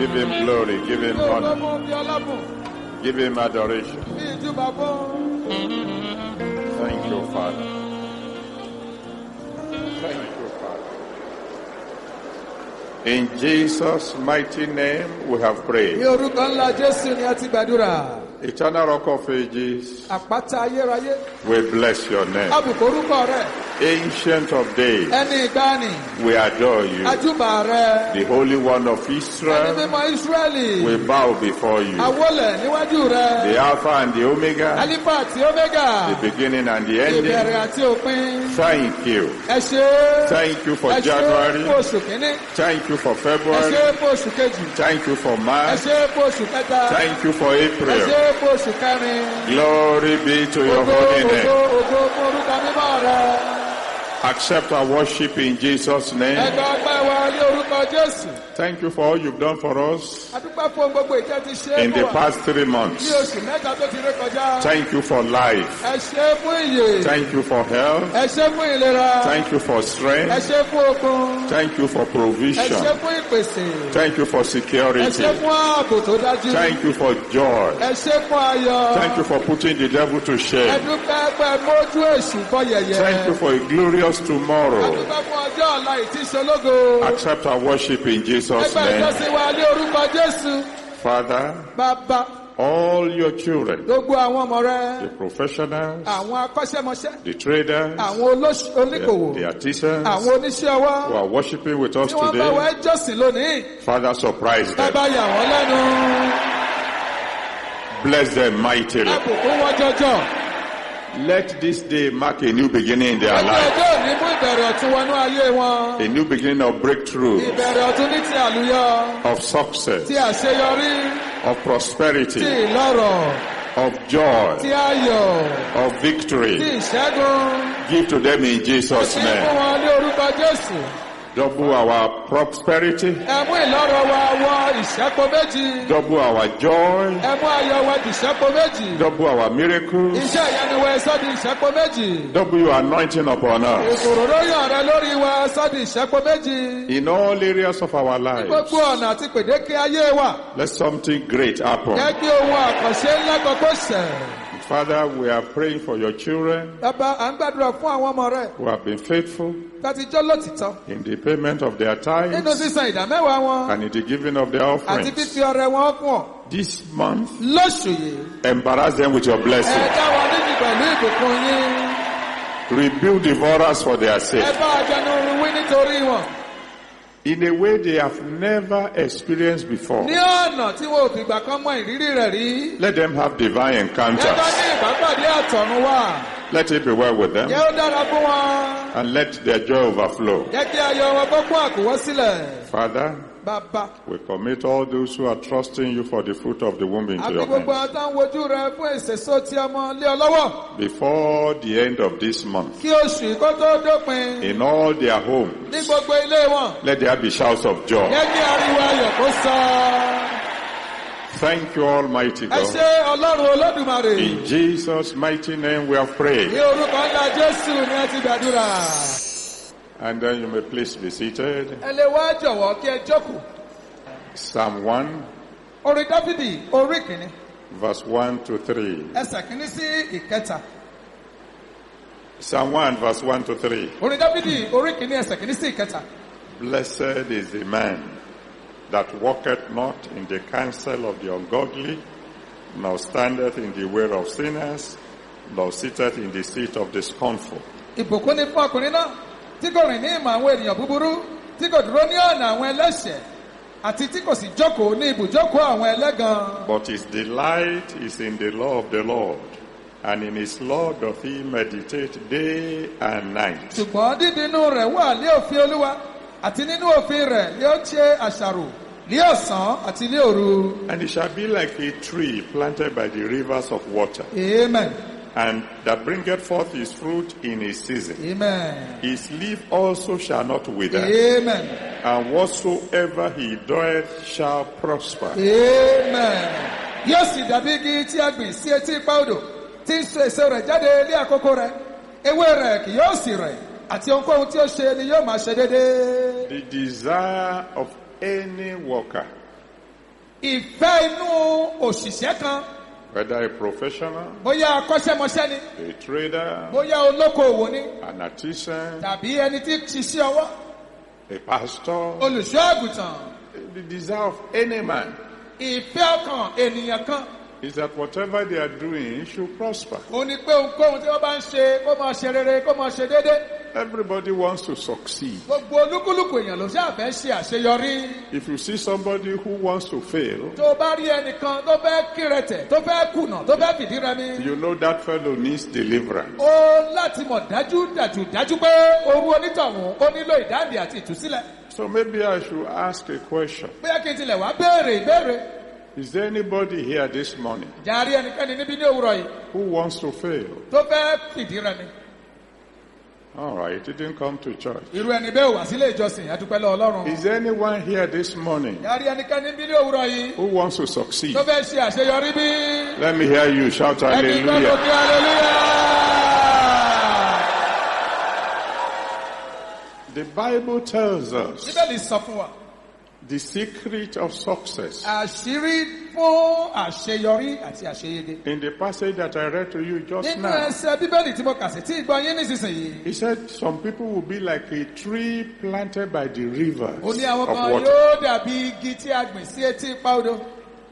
Give him glory, give him honor, give him adoration. Thank you, Father. Thank you, Father. In Jesus' mighty name we have prayed. Eternal Rock of Ages, we bless your name. Ancient of Days, we adore you. The Holy One of Israel, we bow before you. The Alpha and the Omega, the beginning and the ending. Thank you. Thank you for January. Thank you for February. Thanch you for March. Thank you for April. Glory be to your holy name. Accept our worship in Jesus' name. Thank you for all you've done for us in the past 3 months. Thank you for life. Thank you for health. Thank you for strength. Thank you for provision. Thank you for security. Thank you for joy. Thank you for putting the devil to shame. Thank you for a glorious tomorrow. Accept our worship in Jesus' name. Father, all your children, the professionals, the traders, the artisans who are worshiping with us today, Father, surprise them. Bless them mightily. Let this day mark a new beginning in their life. A new beginning of breakthrough, of success, of prosperity, of joy, of victory. Give to them in Jesus' name. Double our prosperity, double our joy, double our miracles, double your anointing upon us. In all areas of our lives, let something great happen. Father, we are praying for your children who have been faithful in the payment of their tithes and in the giving of their offerings. This month, embarrass them with your blessing. Rebuild devourers for their sake. In a way they have never experienced before. Let them have divine encounters. Let it be well with them. And let their joy overflow. Father, we commit all those who are trusting you for the fruit of the womb into your hands. Before the end of this month, in all their homes, let there be shouts of joy. Thank you, Almighty God. In Jesus' mighty name we have prayed. And then you may please be seated. Psalm 1, verse 1 to 3. Psalm 1, verse 1 to 3. Blessed is the man that walketh not in the counsel of the ungodly, nor standeth in the way of sinners, nor sitteth in the seat of the scornful. Tí kò rìn ní ìmọ̀ àwọn ènìyàn búburú, tí kò dúró ní ọ̀nà àwọn ẹlẹ́ṣẹ̀, àti tí kò sì jókòó ní ibùjókòó àwọn ẹlẹ́gàn. But his delight is in the law of the Lord, and in his law doth he meditate day and night. Ṣùgbọ́n dídínú rẹ̀ wà ní òfin Olúwa, àti nínú òfin rẹ̀ yóò ṣe àṣàrò ní ọ̀sán àti ní òru. And he shall be like a tree planted by the rivers of water. Amen. And that bringeth forth his fruit in his season. Amen. His leaf also shall not wither. Amen. And whatsoever he doeth shall prosper. Amen. Yóò sì dàbí igi tí a gbìn sí etí ipa odò, tí ń so èso rẹ̀ jáde ní àkókò rẹ̀. Ewé rẹ̀ kì yóò sì rẹ̀, àti ohunkóhun tí ó ṣe ni yóò máa ṣe déédéé. The desire of any worker Ìfẹ́ inú òṣìṣẹ́ kan. Whether a professional, bóyá akọ́ṣẹ́mọṣẹ́ ni, a trader, bóyá olókoòwò ni, an artisan, tàbí ẹni tí ṣiṣẹ́ ọwọ́, a pastor, olùṣọ́ àgùntàn. The desire of any man ìfẹ́ ọkàn ènìyàn kan is that whatever they are doing should prosper. ó ní pé ohunkóhun tí wọ́n bá ń ṣe kó máa ṣe rere kó máa ṣe déédé. Everybody wants to succeed. Gbogbo olúkúlùkù èèyàn ló ṣáà fẹ́ ṣe àṣeyọrí. If you see somebody who wants to fail, tó bá rí ẹnìkan tó fẹ́ kírẹ̀tẹ̀ tó fẹ́ kùnà tó fẹ́ fìdí rẹmi. you know that fellow needs deliverance. ó láti mọ̀ dájú pé orú onítọ̀hún ó nílò ìdáǹdè àti ìtúsílẹ̀. So maybe I should ask a question. bóyá kí n tilẹ̀ wá béèrè ìbéèrè. Is there anybody here this morning jàre ẹnikẹ́ni níbí ní òwúrọ̀ yìí who wants to fail? tó fẹ́ fìdí rẹmi. All right, it didn't come to church. irú ẹni bẹ́ẹ̀ wá sílé ìjọsìn adúpẹ́ lọ́wọ́ Ọlọ́run. Is there anyone here this morning jàre ẹnikẹ́ni níbí ní òwúrọ̀ yìí who wants to succeed? tó fẹ́ ṣe àṣeyọrí bí. Let me hear you shout hallelujah. The Bible tells us Bíbélì sọ fún wa. the secret of success. Àṣírí fún àṣeyọrí àti àṣeyege. In the passage that I read to you just Nínú now, ẹsẹ̀ Bíbélì tí mo kà sí tí ìgbọ́ yín nísinsìnyí. he said some people will be like a tree planted by the rivers Ó ní àwọn of kan water. yóò dàbí igi tí a gbìn sí etí ipa odò.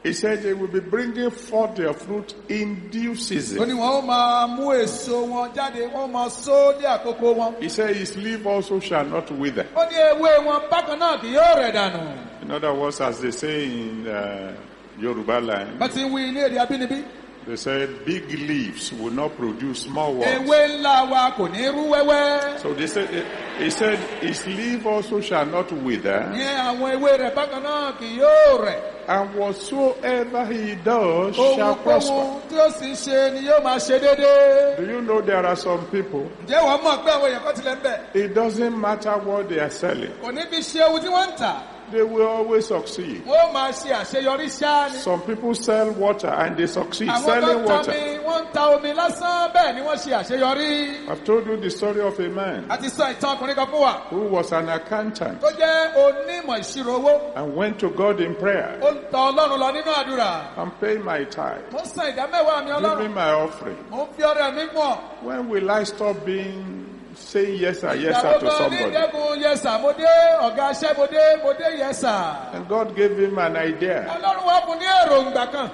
He said they will be bringing forth their fruit in due Ó season. ní wọn ó máa mú èso wọn jáde, wọ́n máa só ní àkókò wọn. He said his leaf also shall not wither. Ó ní ewé wọn bákan náà kì yóò rẹ̀ dànù. In other words, as they say in Yoruba land, Bá ti ń wí ní èdè abínibí. they said big leaves will not produce small ones. Ewé ńlá wa kò ní rú wẹ́wẹ́. So he said his leaf also shall not wither, Ní àwọn ewé rẹ̀ bákan náà kì yóò rẹ̀. and whatsoever he does shall prosper. Ohunkóhun tí ó sì ń ṣe ni yóò máa ṣe déédéé. Do you know there are some people, Ǹjẹ́ wọ́n mọ̀ pé àwọn èèyàn kan tilẹ̀ ń bẹ̀? it doesn't matter what they are selling, Kò ní fi ṣe ohun tí wọ́n ń tà. they will always succeed. Wọ́n máa ṣe àṣeyọrí ṣáá ni. Some people sell water and they succeed Àwọn selling kan ta water. mi, wọ́n ń ta omi lásán bẹ́ẹ̀ ni wọ́n ṣe àṣeyọrí. I've told you the story of a man A ti sọ ìtàn ọkùnrin kan fún wa who was an accountant tó jẹ́ onímọ̀ ìṣirò owó. and went to God in prayer. Ó ń tọ Ọlọ́run lọ nínú àdúrà. I'm paying my tithe, Mo ń san ìdámẹ́wàá mi Ọlọ́run. giving my offering. Mo ń fi ọrẹ mi pọ̀. When will I stop saying yes sir to Ní somebody? ìdẹ́kun yẹsà, mo dé ọ̀gá aṣẹ́, mo dé yẹsà. And God gave him an idea. Ọlọ́run wá fún ní èròǹgbà kan.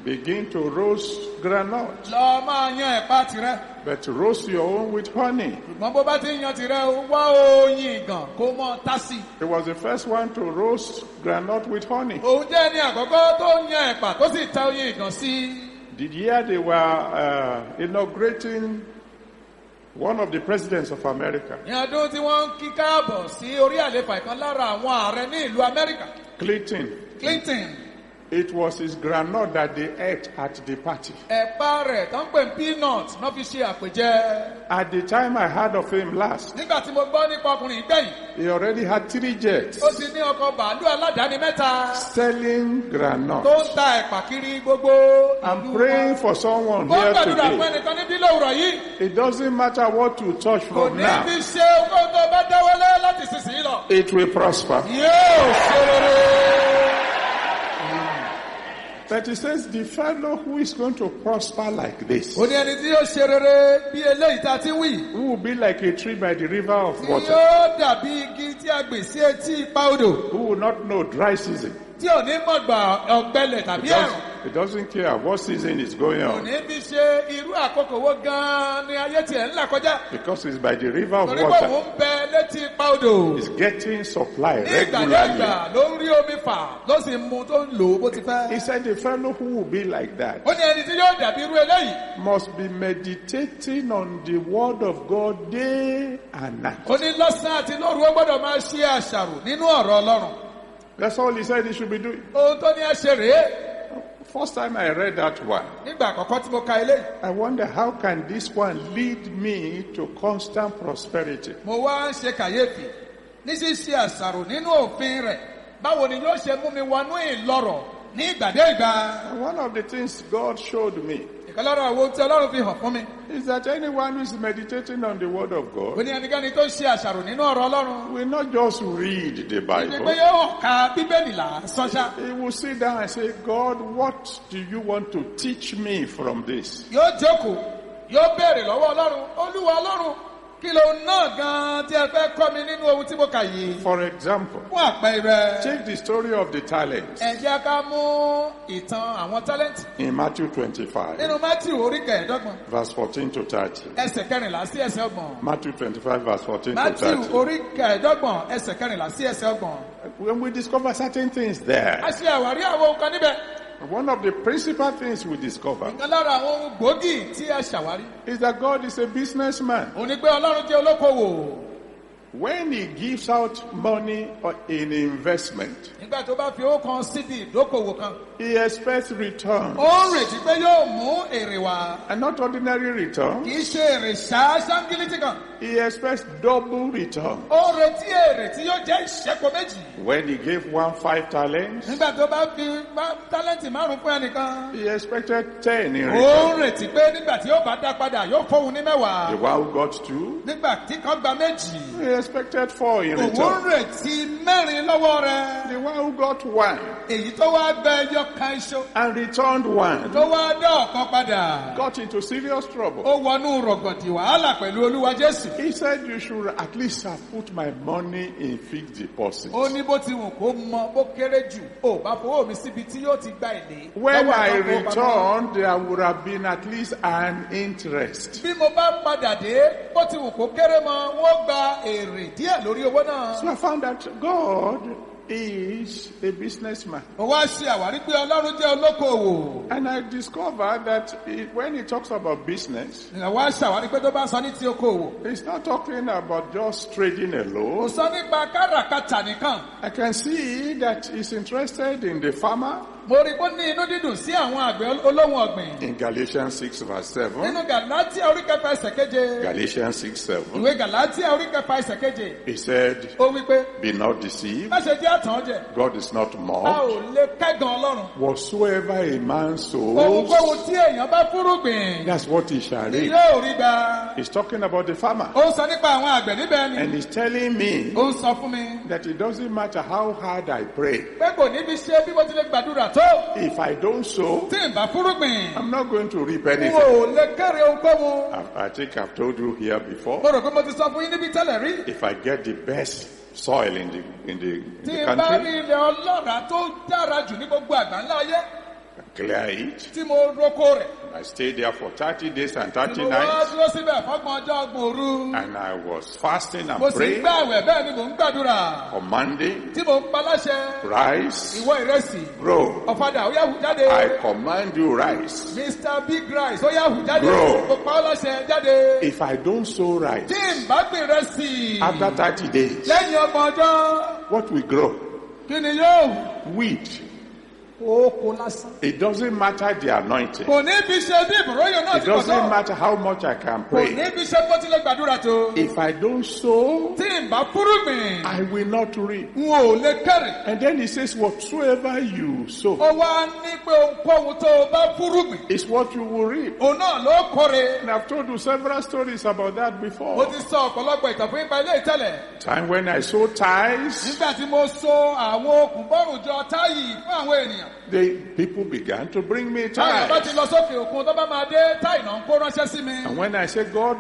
Begin to roast granite, Lọ máa yan ẹ̀pà tirẹ̀. but roast your own with honey. Ṣùgbọ́n bó bá ti ń yan tirẹ̀, wá oyin ìgàn kó mọ́ tásì. He was the first one to roast granite with honey. Òun jẹ́ ní àkọ́kọ́ tó ń yan ẹ̀pà tó sì ta oyin ìgàn sí. The year they were inaugurating one of the presidents of America, Ní ọdún tí wọ́n ń kí káàbọ̀ sí orí àléfà ìkan lára àwọn ààrẹ ní ìlú Amẹ́ríkà, Clinton. it was his granite that they ate at the party. Ẹ̀pà rẹ̀ tó ń pè ní peanut náà fi ṣe àpèjẹ. At the time I heard of him last, Nígbà tí mo gbọ́ nípa ọkùnrin ìgbẹ̀yìn, he already had 3 jets ó ti ní ọkọ̀ bàálù aládàáni mẹ́ta selling tó granite. ń ta ẹ̀pà kiri gbogbo I'm ìlú praying wọn. for someone Ó here gbàdúrà fún today. ẹnìkan níbí lówùrọ̀ yìí. It doesn't matter what you touch Kò from ní now. fi ṣe ohun tó bá dáwọ́lé láti sísìn lọ. It will prosper. Yóò ṣe rere. But he says the fellow who is going to prosper like this, Ó ní ẹni tí yóò ṣe rere bí eléyìí tá a ti wí. who will be like a tree by the river of Tí water, yóò dàbí igi tí a gbìn sí etí ipa odò. who will not know dry season. Tí ò ní mọ̀gbà ọ̀gbẹlẹ̀ tàbí ẹ̀rùn. It doesn't care what season is going Kò on, ní fi ṣe irú àkókò wo gan-an ni ayé tiẹ̀ ń là kọjá. because it's by the river of Torí pé water. òun ń bẹ létí ipa odò. It's getting supply Ní regularly. ìgbàdégbà ló ń rí omi fà ló sì ń mu tó ń lò ó bó ti fẹ́. He said the fellow who will be like that Ó ní ẹni tí yóò dàbí irú eléyìí. must be meditating on the word of God day and night. Ó ní lọ́sàn-án àti lóru ó gbọ́dọ̀ máa ṣe àṣàrò nínú ọ̀rọ̀ Ọlọ́run. That's all he said he should be doing. Ohun tó ní ẹ ṣe rèé. First time I read that one, Nígbà àkọ́kọ́ tí mo ka eléyìí, I wonder how can this one lead me to constant prosperity? mo wá ń ṣe kàyéfì ní ṣíṣe àṣàrò nínú òfin rẹ̀. Báwo ni yóò ṣe mú mi wọnú ìlọ́rọ̀ ní ìgbà dé ìgbà. And one of the things God showed me ìkan lára àwọn tí Ọlọ́run fi hàn fún mi. is that anyone who is meditating on the word of God ó ní ẹnikẹ́ni tó ń ṣe àṣàrò nínú ọ̀rọ̀ Ọlọ́run. will not just read the Bible. ìgbẹ́ yóò ka Bíbélì lásán ṣá. He will sit down and say, God, what do you want to teach me from this? yóò jókòó yóò béèrè lọ́wọ́ Ọlọ́run. Olúwa Ọlọ́run kí ló náà gan tí ẹ fẹ́ kọ́ mi nínú ohun tí mo kà yìí. For example, fún àpẹẹrẹ. take the story of the talents ẹ jẹ́ ká mú ìtàn àwọn tálẹ́ǹtì. in Matthew 25, nínú Matthew orí kẹẹ̀ẹ́dọ́gbọ̀n. verse 14 to 30. ẹsẹ̀ kẹrìnlá sí ẹsẹ̀ ọgbọ̀n. Matthew 25, verse 14 to Matthew 30. orí kẹẹ̀ẹ́dọ́gbọ̀n ẹsẹ̀ kẹrìnlá sí ẹsẹ̀ ọgbọ̀n. When we discover certain things there, a ṣe àwárí àwọn nǹkan níbẹ̀. one of the principal things we discover ìkan lára àwọn ohun gbòógì tí a ṣàwárí. is that God is a businessman. ó ní pé Ọlọ́run jẹ́ olókoòwò. When he gives out money in investment, nígbà tó bá fi owó kan síbi ìdókòwò kan. he expects return. ó ń retí pé yóò mú èrè wá. And not ordinary return. kì í ṣe èrè ṣáṣángílítì kan. He expects double return. ó retí èrè tí yóò jẹ́ ìṣẹ́po méjì. When he gave one 5 talents, nígbà tó bá fi tálẹ́ǹtì márùn-ún fún ẹnìkan. he expected 10 in ó ń return. retí pé nígbà tí yóò bá dá padà yóò fóun ní mẹ́wàá. The one who got 2, nígbà tí kan gba méjì. he expected 4 in òun ń return. retí mẹ́rin lọ́wọ́ rẹ̀. The one who got 1 èyí tó wá gbẹ ẹyọ kan iṣó. and returned 1 tó wá dá ọ̀kan padà. got into serious trouble. ó wọnú rọ̀gbọ̀dì wàhálà pẹ̀lú Olúwa Jésù. He said, you should at least have put my money in fixed deposit. ó ní bó ti wù kó mọ bó kéré jù ó bá fowó mi síbi tí yóò ti gba èlé. When lọ́wọ́ I àwọn afowópamọ́. returned, there would have been at least an interest. bí mo bá padà dé bó ti wù kó kéré mọ wọ́n gba èrè díẹ̀ lórí owó náà. So I found that God is a businessman. mo wá ṣe àwárí pé Ọlọ́run jẹ́ olókoòwò. And I discovered that when he talks about business, ìyàwó wá ṣàwárí pé tó bá sọ ní ti okòòwò. he's not talking about just trading kò alone. sọ nípa káràkátà nìkan. I can see that he's interested in the farmer mo rí pé ní inú dídùn sí àwọn àgbẹ̀ olóhùn ọ̀gbìn. in Galatians 6 verse 7. nínú Gàlátíà orí kẹfà ẹsẹ̀ keje. Galatians 6, 7. ìwé Gàlátíà orí kẹfà ẹsẹ̀ keje. He said, ó wí pé be not deceived. má ṣe jẹ́ àtàn jẹ. God is not a mocked. ò lè kẹ́gàn Ọlọ́run. Whatsoever a man sows, ohunkóhun tí èèyàn bá fúrúgbìn that's what he shall ni reap. yóò rí gbà. He's talking about the farmer. ó ń sọ nípa àwọn àgbẹ̀ níbẹ̀ ni. And he's telling me ó ń sọ fún mi that it doesn't matter how hard I pray. pé kò níbi ṣe bí mo ti lè gbàdúrà tó. If I don't sow, tí n bá fúrúgbìn I'm not going to reap n anything. ò lè kéré ohunkóhun. I think I've told you here before. mo rò pé mo ti sọ fún yín níbi tẹ́lẹ̀ rí. If I get the best soil in the tí n bá rí country, ilẹ̀ ọlọ́ràá tó dára jù ní gbogbo àgbáńlá ayé clear it. tí mo roko rẹ̀. I stayed there for 30 days and tí 30 mo wá nights. dúró síbẹ̀ fọ́gbọ̀n ọjọ́ gbòòrú. And I was fasting and mo sì ń praying, gbààwẹ̀ bẹ́ẹ̀ ni mò ń gbàdúrà. commanding, tí mo ń paláṣẹ. rise, ìwọ ìrẹsì. grow. ọ̀fadà ó yá hù jáde. I command you, rise. Mr. Big Rice ó yá hù jáde. Grow. mo pa ọ́ láṣẹ jáde. If I don't sow rice, tí n bá gbìn ìrẹsì. after 30 days, lẹ́yìn ọgbọ̀n ọjọ́. what will grow? kí ni yóò hù? Wheat. oko lásán. It doesn't matter the anointing. kò ní bí ṣe bí ìbúròyìn náà It ti pọ̀ doesn't tó. matter how much I can kò pray. ní bí ṣe bó tilẹ̀ gbàdúrà tó. If I don't sow, tí n bá fúrúgbìn. I will not reap. n ò lè kéré. And then he says, whatsoever you sow ó wá ní pé ohunkóhun tó o bá fúrúgbìn. is what you will reap. òun náà ló kórè. And I've told you several stories about that mo before. ti sọ ọ̀pọ̀lọpọ̀ ìtàn fún ipa ilé ìtẹ́lẹ̀. Time when I sow tithes, nígbà tí mo so àwọn okùn bọ́rùn jọ táyì fún àwọn ènìyàn. the people began to bring me táyà bá ti tithes. lọ sókè òkun tó bá máa dé táyì náà ń kó ránṣẹ́ sí mi. And when I say, God,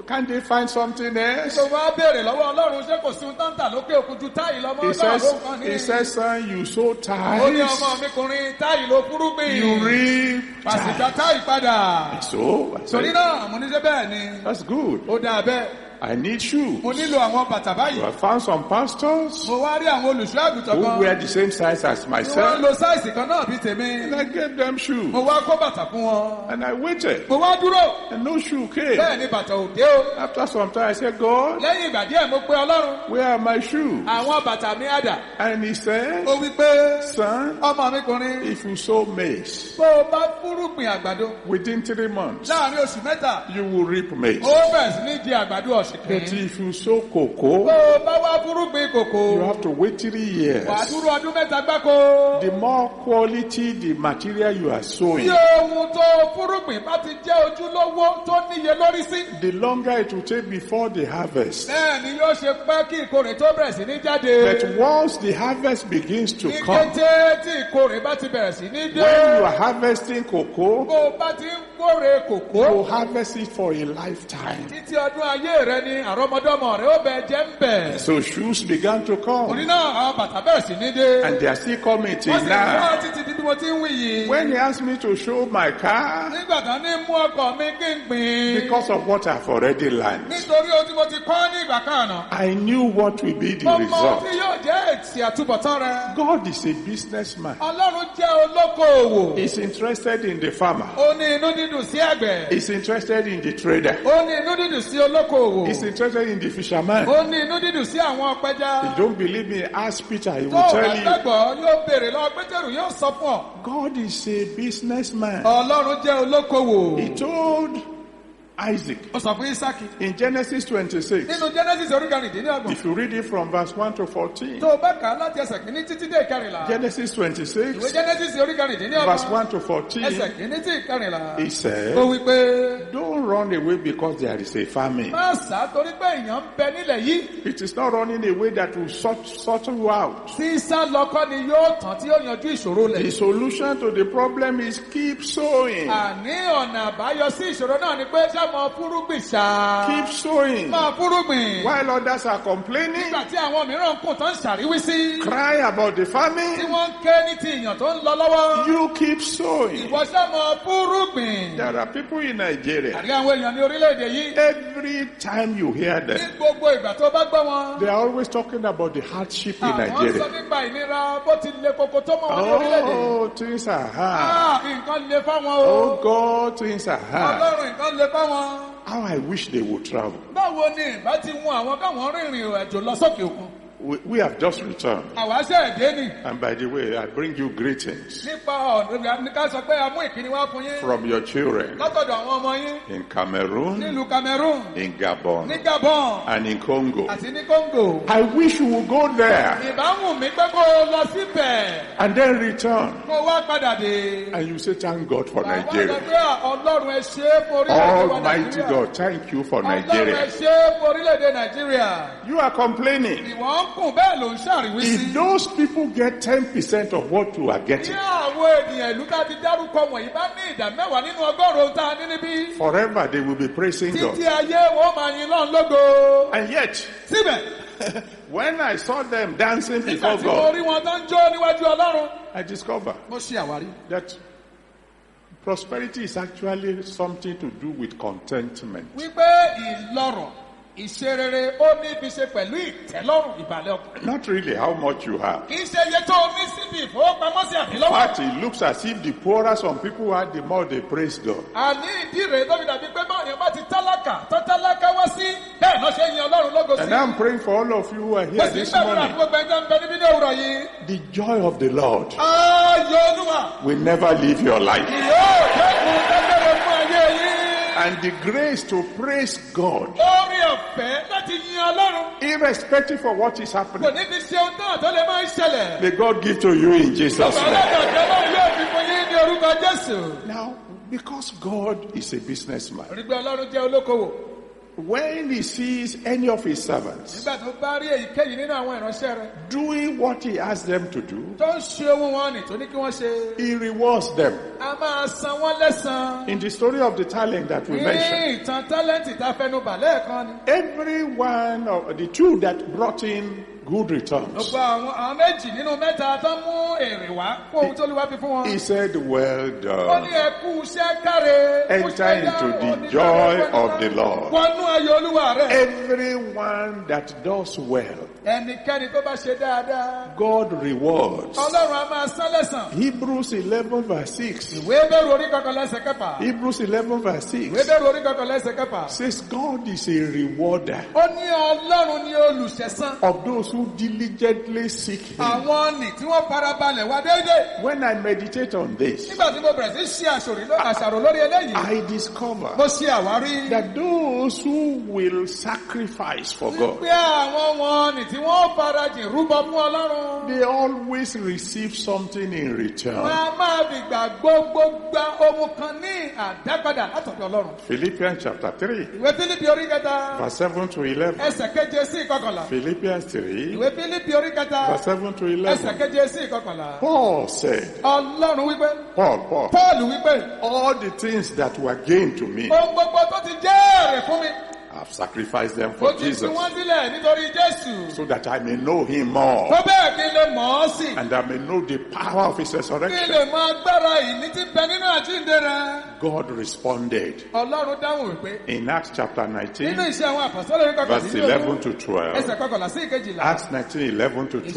can't they find something else? tó wá béèrè lọ́wọ́ Ọlọ́run ṣé kò sí ohun táǹtà lókè òkun ju táyì lọ mọ́ He bá says, àwọn kan ní. he says, son, you sow ó ní tithes, ọmọ mi kùnrin táyì ló fúrúgbìn. you reap pàṣípà tithes. táyì padà. So, I torí said, náà mo ní ṣe bẹ́ẹ̀ ni. that's good. ó dáa bẹ́ẹ̀. I need shoes. mo nílò àwọn bàtà báyìí. I found some pastors mo wá rí àwọn olùṣọ́ àgùntàn who kan. wear the same size as tí wọ́n myself. lo sáìsì kan náà bíi tèmi. And I gave them shoes. mo wá kó bàtà fún wọn. And I waited. mo wá dúró. And no shoe came. bẹ́ẹ̀ ni bàtà ò dé o. After some time, I said, God, lẹ́yìn ìgbà díẹ̀ mo pe Ọlọ́run. where are my shoes? àwọn bàtà mi àdà. And he said, ó wí pé son, ọmọ mi kùnrin. if you sow maize bó o bá fúrúgbìn àgbàdo. within 3 months, láàrin oṣù mẹ́ta. you will reap maize. ó bẹ̀rẹ̀ sí ní di àgbàdo ọ̀ṣọ́. ọ̀ṣìnkín. But if you sow cocoa, Bó o bá wá fúrúgbìn kòkó. you have to wait 3 years. Wà á dúró ọdún mẹ́ta gbáko. The more quality the material you are sowing, Tí ohun tó fúrúgbìn bá ti jẹ́ ojúlówó tó níye lórí sí. the longer it will take before the harvest. Bẹ́ẹ̀ ni yóò ṣe pẹ́ kí ìkórè tó bẹ̀rẹ̀ sí ní jáde. But once the harvest begins to Ní come, kété tí ìkórè bá ti bẹ̀rẹ̀ sí ní dé. when you are harvesting cocoa, Bó o bá ti ń kórè kòkó. you harvest it for a lifetime. Títí ọdún ayé rẹ ni àrọ́mọdọ́mọ rẹ ó bẹ jẹ́ ń bẹ̀. So shoes began to Òní come, náà àwọn bàtà bẹ̀rẹ̀ sí ní dé. and they are still coming till Wọ́n sì ń now. wá títí di bí mo ti ń wí yìí. When he asked me to show my car, Nígbà tán ní mú ọkọ̀ mi kí n gbìn. because of what I've already learned, Nítorí ohun tí mo ti kọ́ ní ìgbà kan àná. I knew what will be the Mo mọ result. tí yóò jẹ́ èsì àtúbọ̀tán rẹ. God is a businessman. Ọlọ́run jẹ́ olókoòwò. He's interested in the farmer. Ó ní inú dídùn sí àgbẹ̀. He's interested in the trader. Ó ní inú dídùn sí olókoòwò. He's interested in the fisherman. Ó ní inú dídùn sí àwọn ọpẹja. If you don't believe me, ask Peter. He Tó will o bá tell you. gbàgbọ́ yóò béèrè lọ Pétérù yóò sọ fún ọ. God is a businessman. Ọlọ́run jẹ́ olókoòwò. He told Isaac Ó sọ fún Ísákì. in Genesis 26. Nínú Genesis orí kẹrìndínlọ́gbọ̀n. If you read it from verse 1 to 14. Tó o bá kà á láti ẹsẹ̀ kìíní títí dé ìkẹrìnlá. Genesis Ìwé 26, Genesis orí kẹrìndínlọ́gbọ̀n. verse 1 to Ẹsẹ̀ 14. kìíní tí ìkẹrìnlá. He Ó said, wí pé don't run away because there is a famine. má sá torí pé èèyàn ń bẹ nílẹ̀ yìí. It is not running away that will sort you out. Sísá lọ́kọ́ ni yóò tán tí yóò yanjú ìṣòro The lẹ̀. solution to the problem is keep sowing. Àní ọ̀nà àbáyọ sí ìṣòro náà ni pé ṣá mọ fúrúgbìn ṣá. Keep sowing. Máa fúrúgbìn. While others are complaining, Nígbà tí àwọn mìíràn kùn tán ṣàríwísí. cry about the Tí famine, wọ́n ń ké ní ti ìyàn tó ń lọ lọ́wọ́. you keep sowing. Ìwọ ṣá mọ fúrúgbìn. There are people in Nigeria, Àrí àwọn èèyàn ní orílẹ̀-èdè yìí. every time you hear Ní them, gbogbo ìgbà tó bá gbọ́ wọn. they are always talking about the hardship in Àwọn sọ Nigeria. nípa ìnira bó ti le koko tó mọ́ wọn ní orílẹ̀-èdè. Oh, things are hard. Nǹkan le fáwọn o. Oh God, things are hard. Ọlọ́run nǹkan le fáwọn. How I wish they would travel. Báwo ni ìbá ti mú àwọn káwọn rìnrìn àjò lọ sókè òkun? We have just returned. Àwa ṣe ẹ̀dẹ́ ni. And by the way, I bring you greetings Nípa ọ̀nà ní ká sọ pé a mú ìkíni wá fún yín. from your children Látọ̀dọ̀ àwọn ọmọ yín. in Cameroon, Nílùú Cameroon. in Gabon, Ní Gabon. and in Congo. Àti ní Congo. I wish you would go there Ìbámu mi pé kó o lọ síbẹ̀. and then return. Kó wá padà dé. And you say, thank God for Àwọn Nigeria. sọ pé Ọlọ́run ẹ ṣe é fún orílẹ̀-èdè wa Almighty Nàìjíríà. God, thank you for Ọlọ́run ẹ Nigeria. ṣe é fún orílẹ̀-èdè Nàìjíríà. You are complaining. Ìwọ ń kùn bẹ́ẹ̀ ló ń ṣàríwísí. If those people get 10% of what you are Tí getting, àwọn ènìyàn ìlú tá a ti dárúkọ wọ̀nyí bá ní ìdá mẹ́wàá nínú ọgọ́rùn-ún tá a ní níbí. forever they will be praising God. Títí ayé wọn máa yin lọ́n lógo. And yet, Síbẹ̀, when I saw them dancing nígbà before tí mo God, rí wọn tó ń jó níwájú Ọlọ́run. I discovered Mo ṣe àwárí. that prosperity is actually something to do with contentment. Wípé ìlọ́rọ̀ ìṣerere ó ní ibi ṣe pẹ̀lú ìtẹ́lọ́rùn ìbàlẹ̀ ọkàn. Not really how much you have. Kì í ṣe iye tó o ní síbi ìfowópamọ́sí In àbílọ́wọ́. fact, it looks as if the poorer some people are, the more they praise God. Àní ìdí rèé tó fi dàbí pé báwọn bá ti tálákà tó tálákà wá sí bẹ́ẹ̀ náà ṣe yin Ọlọ́run lógo sí. And I'm praying for all of you who are Mo here sì ń this gbàdúrà morning. fún gbogbo ẹjọ́ ń bẹ níbí ní òwúrọ̀ yìí. The joy of the Lord Ayọ̀ Olúwa will never leave your life. yóò dẹ́kun dágbére fún ayé yìí. And the grace to praise God, Orí ọ̀fẹ́ láti yin Ọlọ́run. irrespective of what is Kò happening, ní fi ṣe ohun náà tó lè máa ń ṣẹlẹ̀. may God give to you in Jesus' Bàbá name. alágbàjẹ́ náà yóò fi fún yín ní orúkọ Jésù. Now, because God is a businessman, Orí pé Ọlọ́run jẹ́ olókoòwò. when he sees any of his servants Nígbà tó bá rí èyíkéyìí nínú àwọn ìránṣẹ́ rẹ̀ doing what he asks them to do, tó ń ṣe ohun wọn nì tó ní kí wọ́n ṣe. he rewards them. A máa san wọ́n lẹ́san. In the story of the talent that we mentioned, Ní ìtàn tálẹ́ǹtì tá a fẹnu bà lẹ́ẹ̀kan ni. every one of the two that brought in good returns, Gbogbo àwọn méjì nínú mẹ́ta tó mú èrè wá fún ohun tó lè wá fi fún wọn. he said, well Ó ní done. ẹkú iṣẹ́ káre. Enter into the joy of the Lord. Wọnú ayọ̀ Olúwa rẹ̀. Everyone that does well God rewards. Hebrews 11 verse 6. Hebrews 11 verse 6 says God is a rewarder of those who diligently seek Him. When I meditate on this, I discover that those who will sacrifice for God, they always receive something in return. Philippians chapter 3 verse 7 to 11. Philippians 3 verse 7 to 11. Paul said, Paul, all the things that were gained to me, I've sacrificed them for Jesus, so that I may know Him more, and I may know the power of His resurrection. God responded in Acts chapter 19 verse 11 to 12. Acts 19, 11 to 12.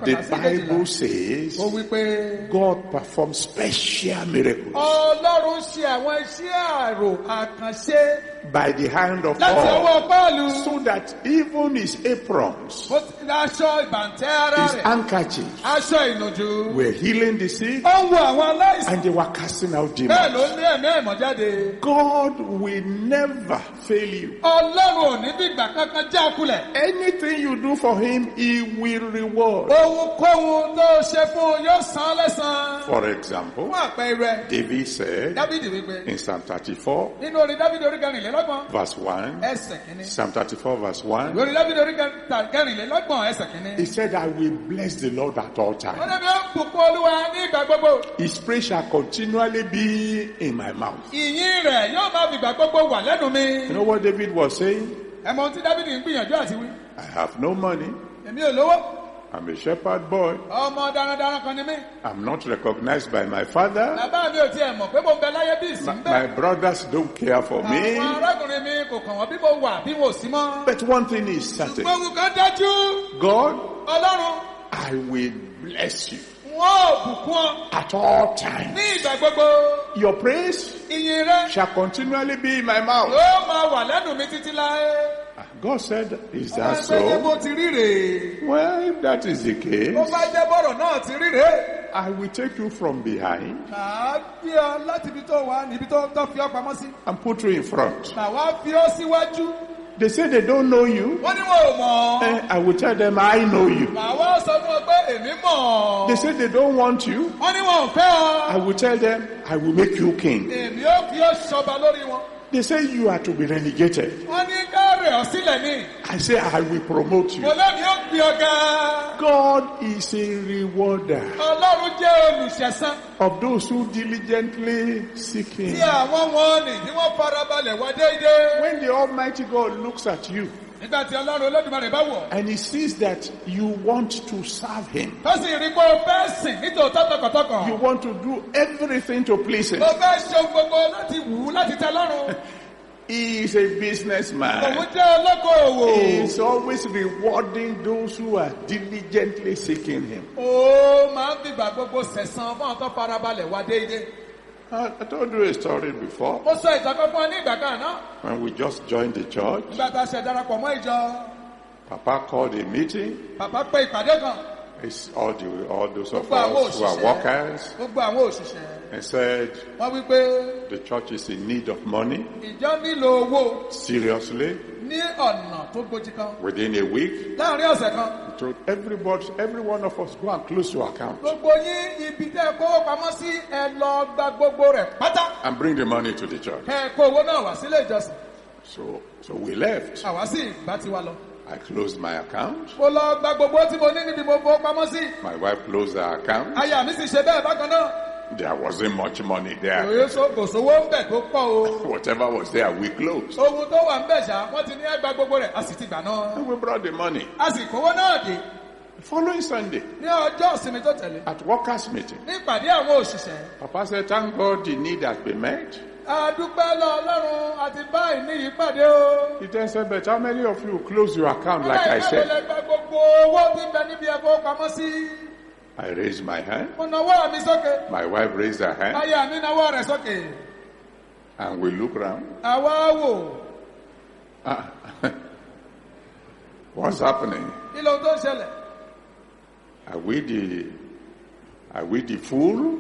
The Bible says God performs special miracles by the hand of Paul, so that even his aprons, his handkerchiefs, were healing the sick, and they were casting out demons. God will never fail you. Anything you do for Him, He will reward. For example, David said in Psalm 34 verse 1, Psalm 34 verse 1, he said, I will bless the Lord at all times. His praise shall continually be in my mouth. You know what David was saying? I have no money. I'm a shepherd boy. I'm not recognized by my father. My brothers don't care for me. But one thing is certain. God, I will bless you at all times. Your praise shall continually be in my mouth. God said, is that so? Well, if that is the case, I will take you from behind and put you in front. They say they don't know you. I will tell them I know you. They say they don't want you. I will tell them I will make you king. They say you are to be relegated. I say I will promote you. God is a rewarder of those who diligently seek Him. When the Almighty God looks at you and He sees that you want to serve Him, you want to do everything to please Him. He is a businessman. He is always rewarding those who are diligently seeking Him. I told you a story before. When we just joined the church, Papa called a meeting. It's all those of us who are workers. And said, the church is in need of money. Seriously. Within a week, he told everybody, every one of us, go and close your account and bring the money to the church. So we left. I closed my account. My wife closed her account. There wasn't much money there. Whatever was there, we closed. And we brought the money. The following Sunday, at workers' meeting, Papa said, thank God the need has been met. He then said, but how many of you close your account like I said? I raised my hand. My wife raised her hand. And we look around. What's happening? Are we the fool?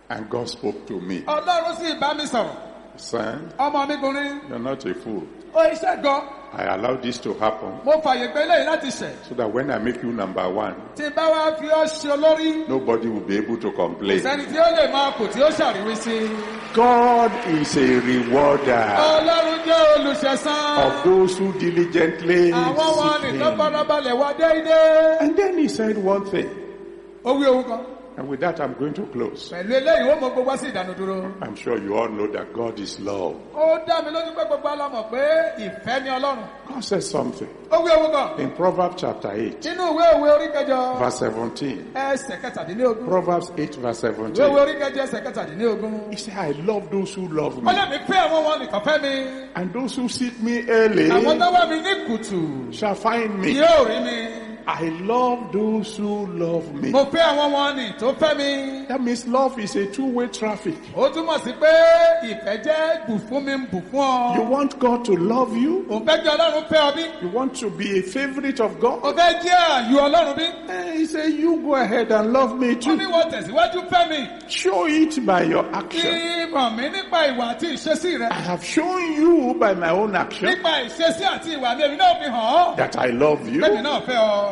And God spoke to me. Son, you're not a fool. I allow this to happen so that when I make you number one, nobody will be able to complain. God is a rewarder of those who diligently seek Him. And then he said one thing. And with that, I'm going to close. I'm sure you all know that God is love. God says something in Proverbs chapter 8, verse 17. Proverbs 8, verse 17. He said, I love those who love me. And those who seek me early shall find me. I love those who love me. That means love is a two-way traffic. You want God to love you? You want to be a favorite of God? He said, you go ahead and love me too. Show it by your action. I have shown you by my own action that I love you.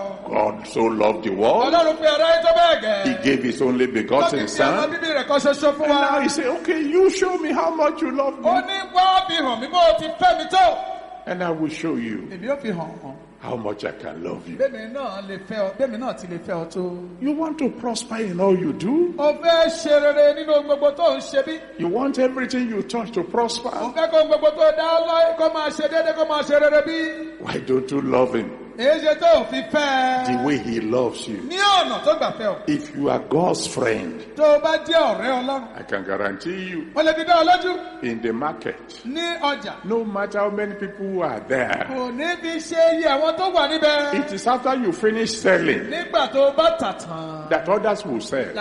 God so loved the world, He gave His only begotten Son. And now He said, okay, you show me how much you love me, and I will show you how much I can love you. You want to prosper in all you do? You want everything you touch to prosper? Why don't you love Him the way He loves you? If you are God's friend, I can guarantee you, in the market, no matter how many people are there, it is after you finish selling that others will sell,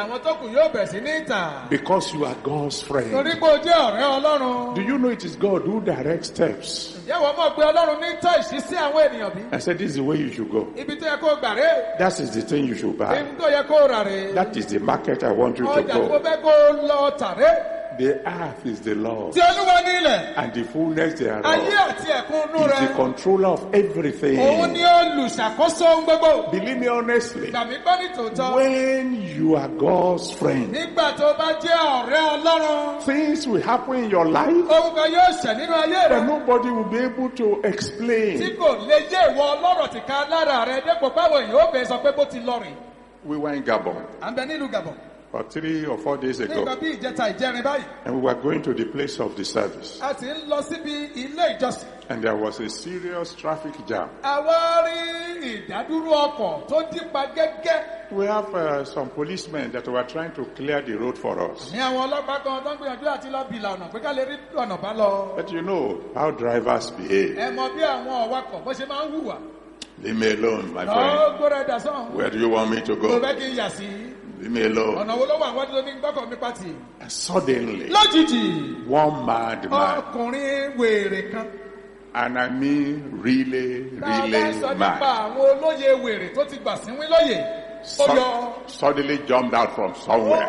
because you are God's friend. Do you know it is God who directs steps? I said, this is the way you should go. That is the thing you should buy. That is the market I want you to go. The earth is the Lord, and the fullness thereof. He is the controller of everything. Believe me honestly, when you are God's friend, things will happen in your life that nobody will be able to explain. We were in Gabon about 3 or 4 days ago, and we were going to the place of the service, and there was a serious traffic jam. We have some policemen that were trying to clear the road for us. But you know how drivers behave. Leave me alone, my friend. Where do you want me to go? Leave me alone. And suddenly, one mad man, and I mean really mad, suddenly jumped out from somewhere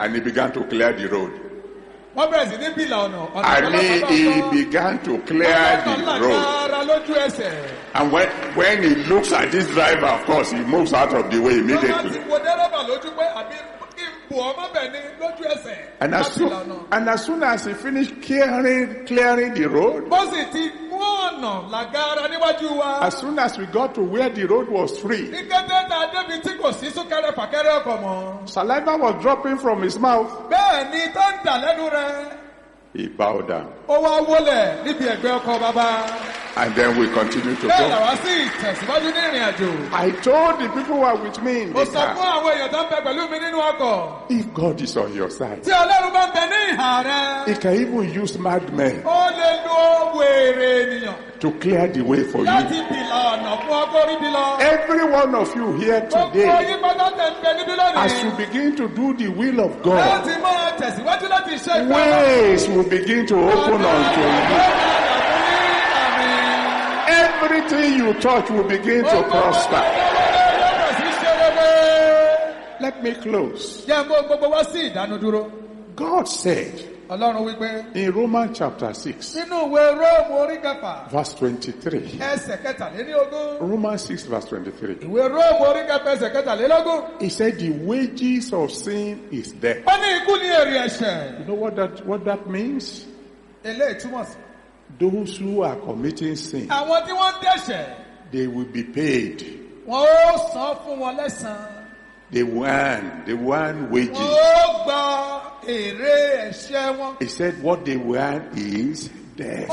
and he began to clear the road. I mean, he began to clear the road. And when he looks at this driver, of course, he moves out of the way immediately. And as soon as he finished clearing the road, as soon as we got to where the road was free, saliva was dropping from his mouth. He bowed down. Ó wá wólẹ̀ níbi ẹ̀gbẹ́ ọkọ bàbá. And then we continue to go. Bẹ́ẹ̀ làwa sì tẹ̀síwájú ní ìrìn àjò. I told the people who are with me in the Mo sọ car, fún àwọn èèyàn tó ń bẹ pẹ̀lú mi nínú ọkọ̀. if God is on your side, Tí Ọlọ́run bá ń bẹ ní ìhà rẹ. He can even use madmen Ó lè lo wèrè ènìyàn. to clear the way for you. Láti bìlà ọ̀nà fún ọkọ̀ orí bìlà. Every one of you here Gbogbo today, yín pátá tẹ̀ ń bẹ níbí lónìí. as you begin to do the will of God, Láti máa tẹ̀síwájú láti ṣe ìfẹ́. ways will begin to open unto you. Everything you touch will begin to prosper. Let me close. God said in Romans chapter 6, verse 23. Romans 6 verse 23. He said the wages of sin is death. You know what that means? Those who are committing sin, they will be paid. They want wages. He said what they want is death.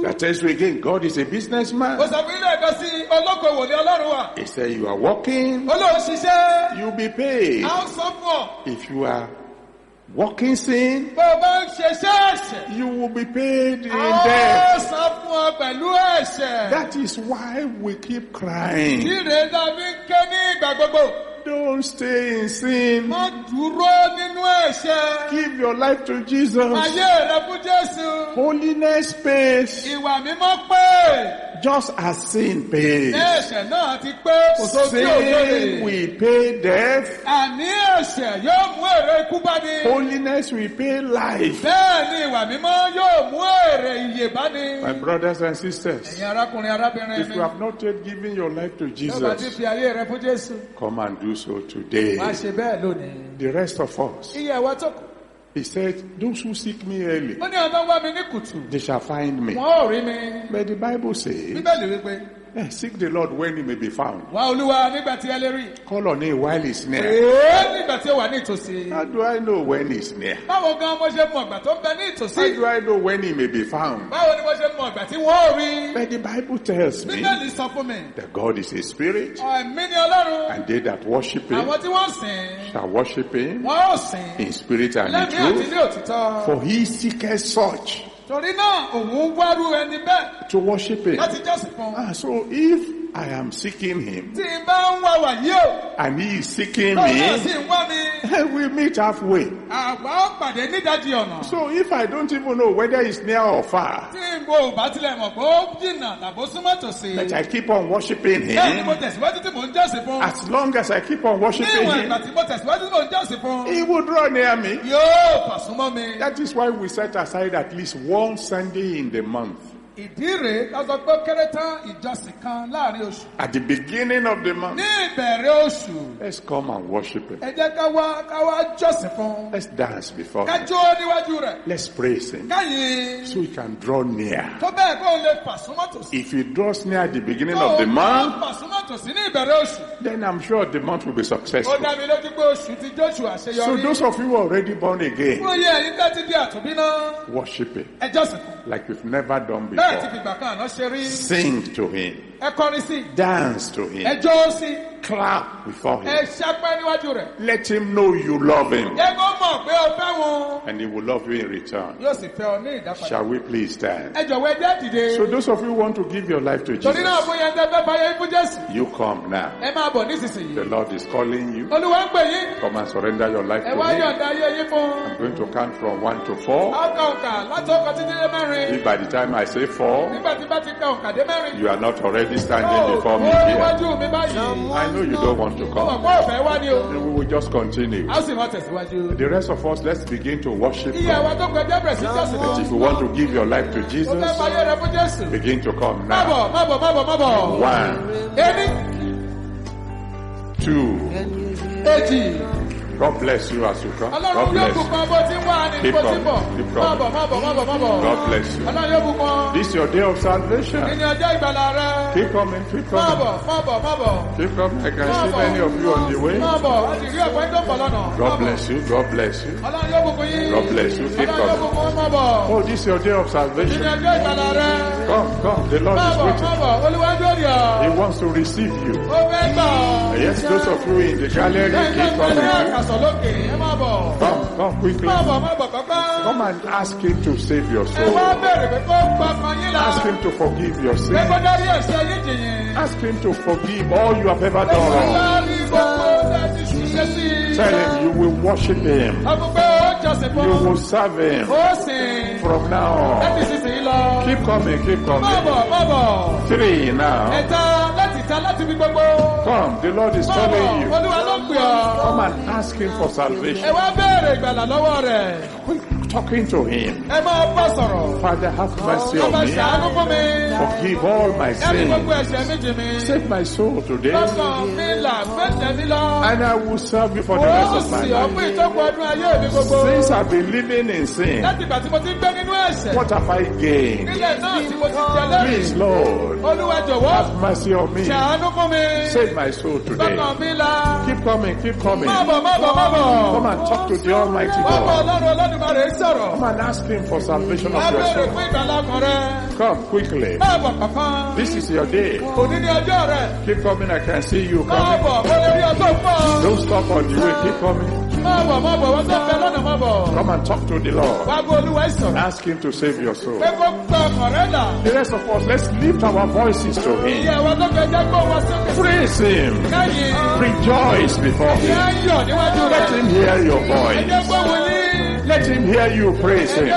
That tells you again, God is a businessman. He said you are working, you'll be paid. If you are working sin, you will be paid in death. That is why we keep crying. Don't stay in sin. Give your life to Jesus. Holiness pays. Just as sin pays. Sin will pay death. Holiness will pay life. My brothers and sisters, if you have not yet given your life to Jesus, come and do so today. The rest of us, he said, those who seek me early, they shall find me. But the Bible says, seek the Lord when he may be found. Call on him while he's near. How do I know when he's near? How do I know when he may be found? But the Bible tells me that God is a spirit, and they that worship him shall worship him in spirit and in truth. For he seeketh such to worship him. So if I am seeking him and he is seeking me, we meet halfway. So if I don't even know whether it's near or far, but I keep on worshiping him, as long as I keep on worshiping him, he will draw near me. That is why we set aside at least one Sunday in the month. At the beginning of the month, let's come and worship him. Let's dance before him. Let's praise him so he can draw near. If he draws near at the beginning of the month, then I'm sure the month will be successful. So those of you who are already born again, worship him like we've never done before. Sing to him. Dance to him. Clap before him. Let him know you love him. And he will love you in return. Shall we please stand? So those of you who want to give your life to Jesus, you come now. The Lord is calling you. Come and surrender your life to him. I'm going to count from 1 to 4. If by the time I say 4, you are not already standing before me here, I know you don't want to come. Then we will just continue. The rest of us, let's begin to worship God. But if you want to give your life to Jesus, begin to come now. 1, 2, God bless you as you come. God bless you. Keep coming. Keep coming. God bless you. This is your day of salvation. Keep coming. Keep coming. Keep coming. I can see many of you on the way. God bless you. God bless you. God bless you. Keep coming. Oh, this is your day of salvation. Come. The Lord is waiting. He wants to receive you. Yes, those of you in the gallery, keep coming. Come quickly. Come and ask Him to save your soul. Ask Him to forgive your sins. Ask Him to forgive all you have ever done wrong. Tell Him you will worship Him. You will serve Him from now on. Keep coming. 3 now. Come, the Lord is calling you. Come and ask Him for salvation. Talking to Him. Father, have mercy on me. Forgive all my sins. Save my soul today. And I will serve you for the rest of my life. Since I've been living in sin, what have I gained? Please, Lord, have mercy on me. Save my soul today. Keep coming. Come and talk to the Almighty God. Come and ask Him for salvation of your soul. Come quickly. This is your day. Keep coming. I can see you coming. Don't stop on the way. Keep coming. Come and talk to the Lord. Ask Him to save your soul. The rest of us, let's lift our voices to Him. Praise Him. Rejoice before Him. Let Him hear your voice. Let Him hear you praise Him.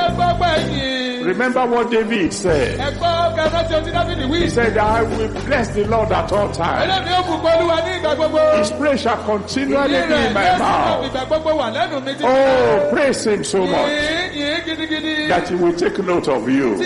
Remember what David said. He said, I will bless the Lord at all times. His praise shall continually be in my mouth. Oh, praise Him so much that He will take note of you.